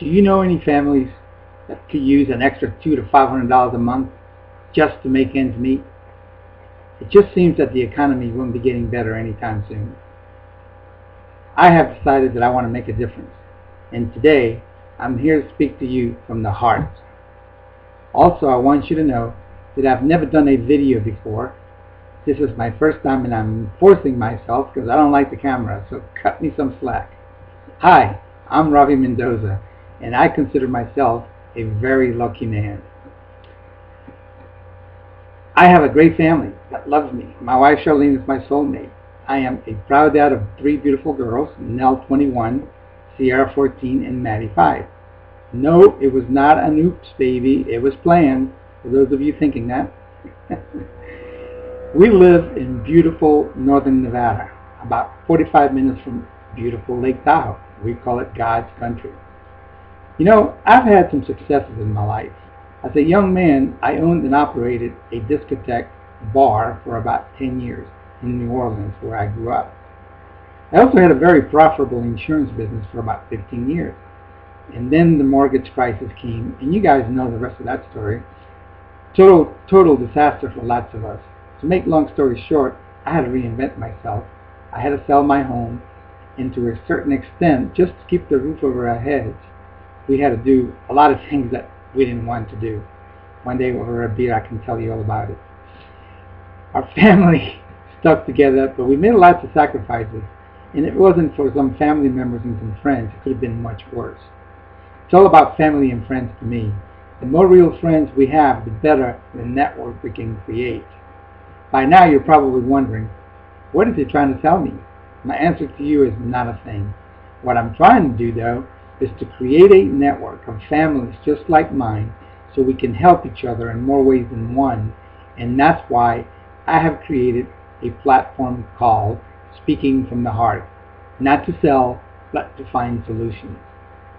Do you know any families that could use an extra $200 to $500 a month just to make ends meet? It just seems that the economy won't be getting better anytime soon. I have decided that I want to make a difference, and today I'm here to speak to you from the heart. Also, I want you to know that I've never done a video before. This is my first time, and I'm forcing myself because I don't like the camera, so cut me some slack. Hi, I'm Robbie Mendoza, and I consider myself a very lucky man. I have a great family that loves me. My wife Charlene is my soulmate. I am a proud dad of 3 beautiful girls, Nell 21, Sierra 14, and Maddie 5. No, it was not an oops baby, it was planned, for those of you thinking that. We live in beautiful northern Nevada, about 45 minutes from beautiful Lake Tahoe. We call it God's country. You know, I've had some successes in my life. As a young man, I owned and operated a discotheque bar for about 10 years in New Orleans, where I grew up. I also had a very profitable insurance business for about 15 years. And then the mortgage crisis came, and you guys know the rest of that story. Total disaster for lots of us. To make long story short, I had to reinvent myself. I had to sell my home, and to a certain extent, just to keep the roof over our heads, we had to do a lot of things that we didn't want to do. One day over a beer, I can tell you all about it. Our family stuck together, but we made lots of sacrifices, and it wasn't for some family members and some friends. It could have been much worse. It's all about family and friends to me. The more real friends we have, the better the network we can create. By now, you're probably wondering, what is he trying to tell me? My answer to you is not a thing. What I'm trying to do, though, is to create a network of families just like mine so we can help each other in more ways than one. And that's why I have created a platform called Speaking from the Heart. Not to sell, but to find solutions.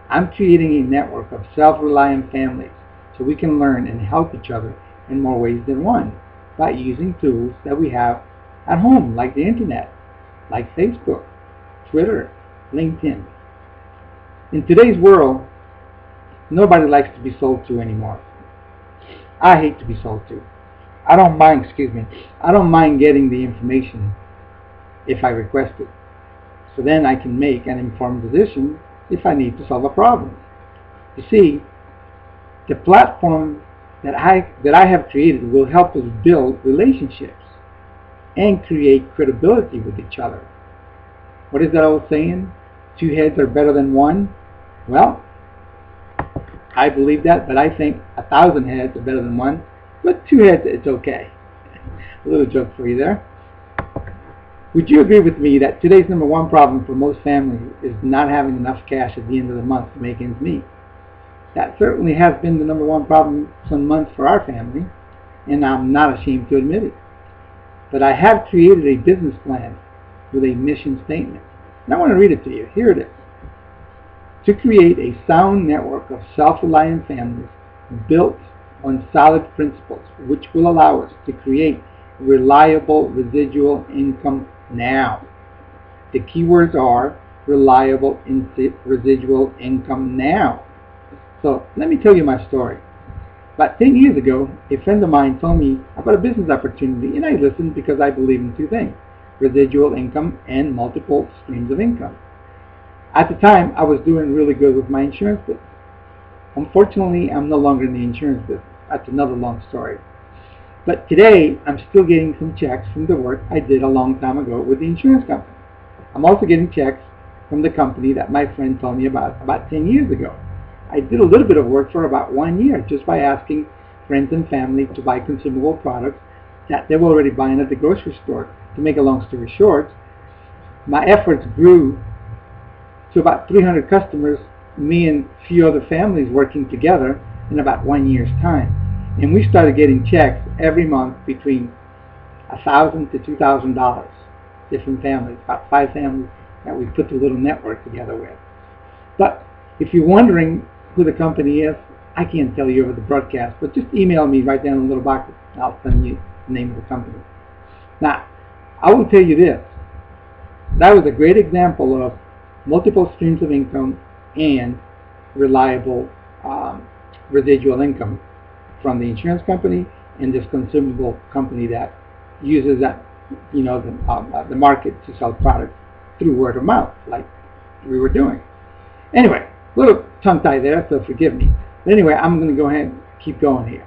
I'm creating a network of self-reliant families so we can learn and help each other in more ways than one by using tools that we have at home, like the internet, like Facebook, Twitter, LinkedIn. In today's world, nobody likes to be sold to anymore. I hate to be sold to. I don't mind getting the information if I request it. So then I can make an informed decision if I need to solve a problem. You see, the platform that I have created will help us build relationships and create credibility with each other. What is that old saying? 2 heads are better than one? Well, I believe that, but I think 1,000 heads are better than one. But 2 heads, it's okay. A little joke for you there. Would you agree with me that today's number one problem for most families is not having enough cash at the end of the month to make ends meet? That certainly has been the number one problem some months for our family, and I'm not ashamed to admit it. But I have created a business plan with a mission statement. And I want to read it to you. Here it is. To create a sound network of self-reliant families built on solid principles, which will allow us to create reliable residual income now. The keywords are reliable residual income now. So let me tell you my story. About 10 years ago, a friend of mine told me about a business opportunity, and I listened because I believe in 2 things: residual income and multiple streams of income. At the time, I was doing really good with my insurance business. Unfortunately, I'm no longer in the insurance business. That's another long story. But today, I'm still getting some checks from the work I did a long time ago with the insurance company. I'm also getting checks from the company that my friend told me about 10 years ago. I did a little bit of work for about 1 year just by asking friends and family to buy consumable products that they were already buying at the grocery store. To make a long story short, my efforts grew to about 300 customers, me and a few other families working together in about 1 year's time. And we started getting checks every month between $1,000 to $2,000. Different families, about 5 families that we put the little network together with. But if you're wondering who the company is, I can't tell you over the broadcast, but just email me right down in the little box and I'll send you the name of the company. Now, I will tell you this. That was a great example of multiple streams of income and reliable residual income from the insurance company and this consumable company that uses that, the market to sell products through word of mouth, like we were doing. Anyway, a little tongue-tied there, so forgive me. But anyway, I'm going to go ahead and keep going here.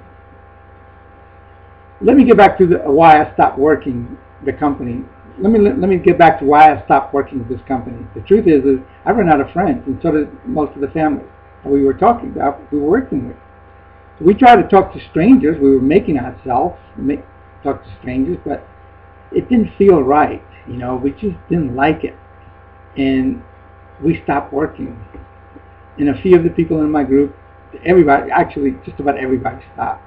Let me get back to why I stopped working the company. Let me get back to why I stopped working with this company. The truth is I ran out of friends, and so did most of the families that we were talking about, we were working with. So we tried to talk to strangers. We were making ourselves talk to strangers, but it didn't feel right. We just didn't like it, and we stopped working. And a few of the people in my group, everybody, actually just about everybody, stopped.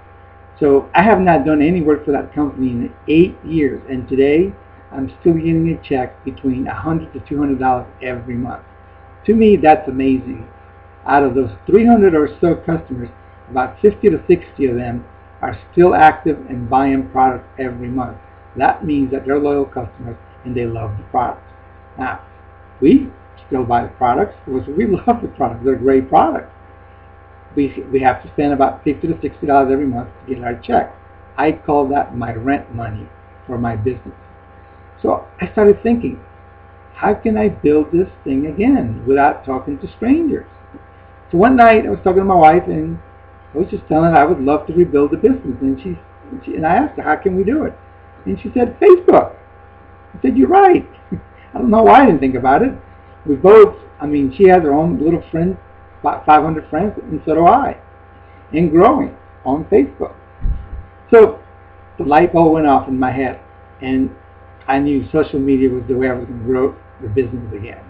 So I have not done any work for that company in 8 years, and today I'm still getting a check between $100 to $200 every month. To me, that's amazing. Out of those 300 or so customers, about 50 to 60 of them are still active and buying products every month. That means that they're loyal customers and they love the products. Now, we still buy the products because we love the products. They're great products. We have to spend about $50 to $60 every month to get our check. I call that my rent money for my business. So I started thinking, how can I build this thing again without talking to strangers? So one night I was talking to my wife, and I was just telling her I would love to rebuild the business. And I asked her, how can we do it? And she said, Facebook. I said, you're right. I don't know why I didn't think about it. We both, she has her own little friend, about 500 friends, and so do I. And growing on Facebook. So the light bulb went off in my head, and I knew social media was the way I was going to grow the business again.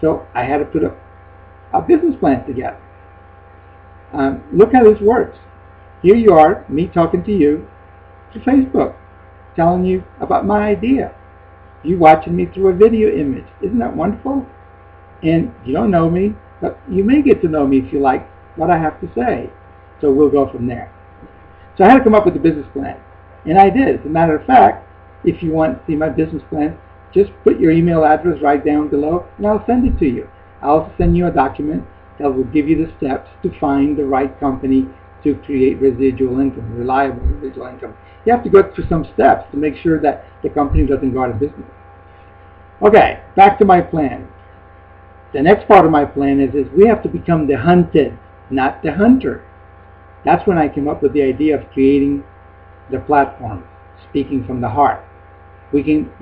So I had to put a business plan together. Look how this works. Here you are, me talking to you, to Facebook, telling you about my idea. You watching me through a video image. Isn't that wonderful? And you don't know me, but you may get to know me if you like what I have to say. So we'll go from there. So I had to come up with a business plan. And I did. As a matter of fact, if you want to see my business plan, just put your email address right down below and I'll send it to you. I'll also send you a document that will give you the steps to find the right company to create residual income, reliable residual income. You have to go through some steps to make sure that the company doesn't go out of business. Okay, back to my plan. The next part of my plan is we have to become the hunted, not the hunter. That's when I came up with the idea of creating the platform, speaking from the heart. We can,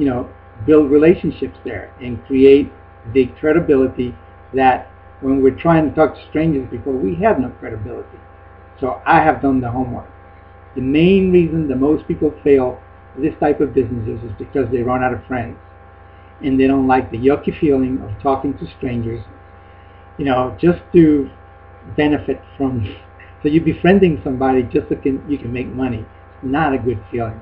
build relationships there and create the credibility that when we're trying to talk to strangers before, we had no credibility. So I have done the homework. The main reason that most people fail this type of businesses is because they run out of friends. And they don't like the yucky feeling of talking to strangers, just to benefit from. So you're befriending somebody just so you can make money. It's not a good feeling.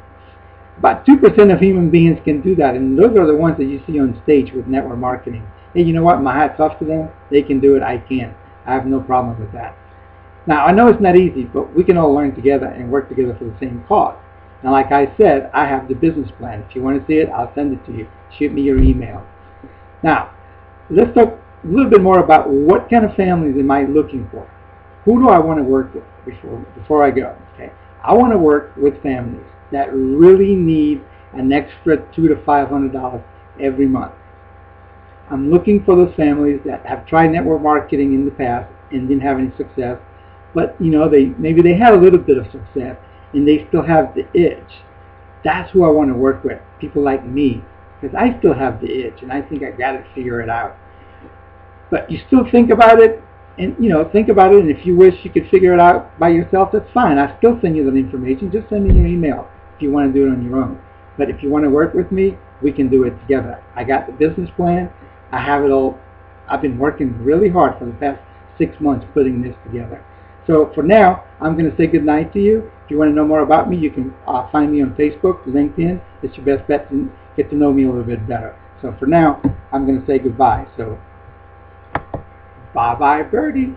About 2% of human beings can do that, and those are the ones that you see on stage with network marketing. Hey, you know what? My hat's off to them. They can do it. I can't. I have no problem with that. Now, I know it's not easy, but we can all learn together and work together for the same cause. Now, like I said, I have the business plan. If you want to see it, I'll send it to you. Shoot me your email. Now, let's talk a little bit more about what kind of families am I looking for. Who do I want to work with before I go? Okay, I want to work with families that really need an extra $200 to $500 every month. I'm looking for those families that have tried network marketing in the past and didn't have any success, but maybe they had a little bit of success and they still have the itch. That's who I want to work with. People like me, because I still have the itch and I think I got to figure it out. But you still think about it, and think about it, and if you wish you could figure it out by yourself, that's fine. I'll still send you that information. Just send me your email if you want to do it on your own. But if you want to work with me, we can do it together. I got the business plan. I have it all. I've been working really hard for the past 6 months putting this together. So for now, I'm going to say good night to you. If you want to know more about me, you can find me on Facebook, LinkedIn. It's your best bet to get to know me a little bit better. So for now, I'm going to say goodbye. So bye-bye, birdie.